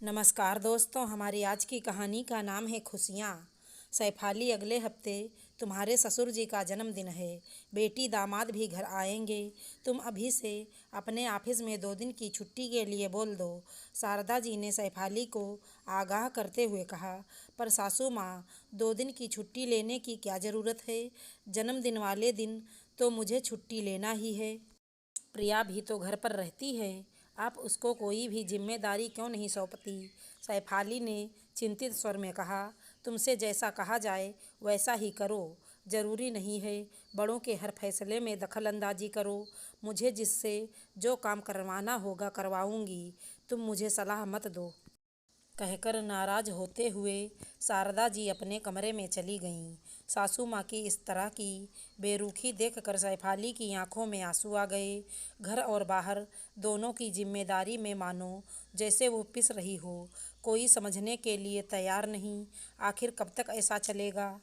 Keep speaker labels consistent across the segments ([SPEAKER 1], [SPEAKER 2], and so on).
[SPEAKER 1] नमस्कार दोस्तों, हमारी आज की कहानी का नाम है खुशियाँ। सैफाली, अगले हफ्ते तुम्हारे ससुर जी का जन्मदिन है। बेटी दामाद भी घर आएंगे। तुम अभी से अपने ऑफिस में 2 दिन की छुट्टी के लिए बोल दो। शारदा जी ने सैफाली को आगाह करते हुए कहा। पर सासू माँ, 2 दिन की छुट्टी लेने की क्या ज़रूरत है? जन्मदिन वाले दिन तो मुझे छुट्टी लेना ही है। प्रिया भी तो घर पर रहती है। आप उसको कोई भी जिम्मेदारी क्यों नहीं सौंपती? सैफाली ने चिंतित स्वर में कहा। तुमसे जैसा कहा जाए वैसा ही करो। जरूरी नहीं है बड़ों के हर फैसले में दखल अंदाजी करो। मुझे जिससे जो काम करवाना होगा करवाऊंगी। तुम मुझे सलाह मत दो। कहकर नाराज होते हुए शारदा जी अपने कमरे में चली गईं। सासू माँ की इस तरह की बेरुखी देखकर सैफाली की आंखों में आंसू आ गए। घर और बाहर दोनों की जिम्मेदारी में मानो जैसे वो पिस रही हो। कोई समझने के लिए तैयार नहीं। आखिर कब तक ऐसा चलेगा?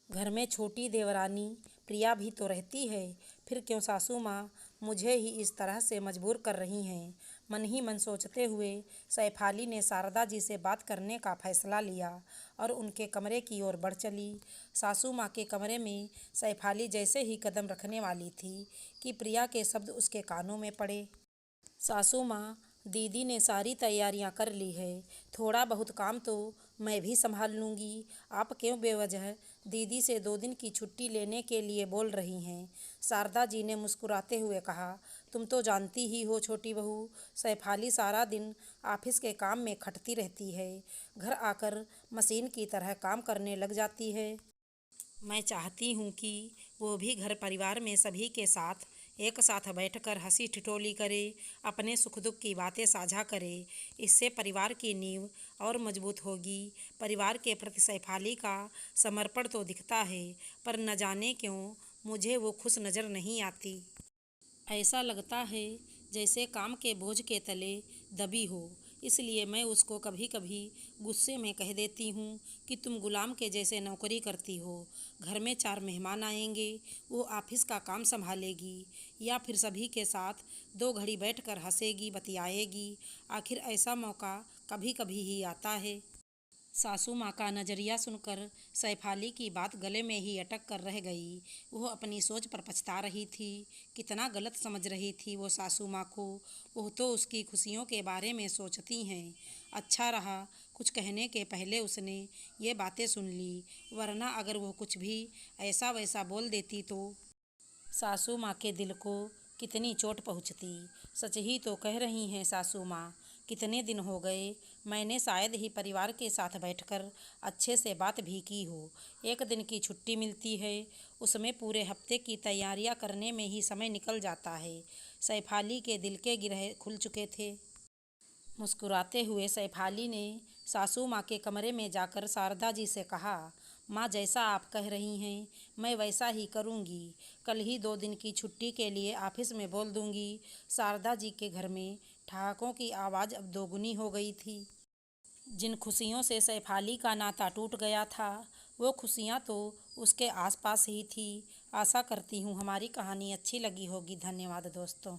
[SPEAKER 1] घर में छोटी देवरानी प्रिया भी तो रहती है। फिर क्यों सासू माँ मुझे ही इस तरह से मजबूर कर रही हैं? मन ही मन सोचते हुए सैफाली ने शारदा जी से बात करने का फैसला लिया और उनके कमरे की ओर बढ़ चली। सासू माँ के कमरे में सैफाली जैसे ही कदम रखने वाली थी कि प्रिया के शब्द उसके कानों में पड़े। सासू माँ, दीदी ने सारी तैयारियां कर ली है। थोड़ा बहुत काम तो मैं भी संभाल लूँगी। आप क्यों बेवजह दीदी से 2 दिन की छुट्टी लेने के लिए बोल रही हैं? शारदा जी ने मुस्कुराते हुए कहा। तुम तो जानती ही हो छोटी बहू, सैफाली सारा दिन ऑफिस के काम में खटती रहती है। घर आकर मशीन की तरह काम करने लग जाती है। मैं चाहती हूँ कि वो भी घर परिवार में सभी के साथ एक साथ बैठकर हंसी ठिठोली करे, अपने सुख दुख की बातें साझा करे। इससे परिवार की नींव और मजबूत होगी। परिवार के प्रति सैफाली का समर्पण तो दिखता है, पर न जाने क्यों मुझे वो खुश नज़र नहीं आती। ऐसा लगता है जैसे काम के बोझ के तले दबी हो। इसलिए मैं उसको कभी कभी गुस्से में कह देती हूँ कि तुम गुलाम के जैसे नौकरी करती हो। घर में 4 मेहमान आएंगे, वो ऑफिस का काम संभालेगी या फिर सभी के साथ 2 घड़ी बैठकर हंसेगी बतियाएगी। आखिर ऐसा मौका कभी कभी ही आता है। सासू माँ का नज़रिया सुनकर सैफाली की बात गले में ही अटक कर रह गई। वह अपनी सोच पर पछता रही थी। कितना गलत समझ रही थी वो सासू माँ को। वह तो उसकी खुशियों के बारे में सोचती हैं। अच्छा रहा कुछ कहने के पहले उसने ये बातें सुन ली, वरना अगर वो कुछ भी ऐसा वैसा बोल देती तो सासू माँ के दिल को कितनी चोट पहुँचती। सच ही तो कह रही हैं सासू माँ। कितने दिन हो गए मैंने शायद ही परिवार के साथ बैठकर अच्छे से बात भी की हो। 1 दिन की छुट्टी मिलती है, उसमें पूरे हफ्ते की तैयारियां करने में ही समय निकल जाता है। सैफाली के दिल के गिरह खुल चुके थे। मुस्कुराते हुए सैफाली ने सासू माँ के कमरे में जाकर शारदा जी से कहा। माँ, जैसा आप कह रही हैं मैं वैसा ही करूँगी। कल ही 2 दिन की छुट्टी के लिए ऑफिस में बोल दूँगी। शारदा जी के घर में ठहाकों की आवाज़ अब दोगुनी हो गई थी। जिन खुशियों से सैफाली का नाता टूट गया था, वो खुशियाँ तो उसके आसपास ही थी। आशा करती हूँ हमारी कहानी अच्छी लगी होगी। धन्यवाद दोस्तों।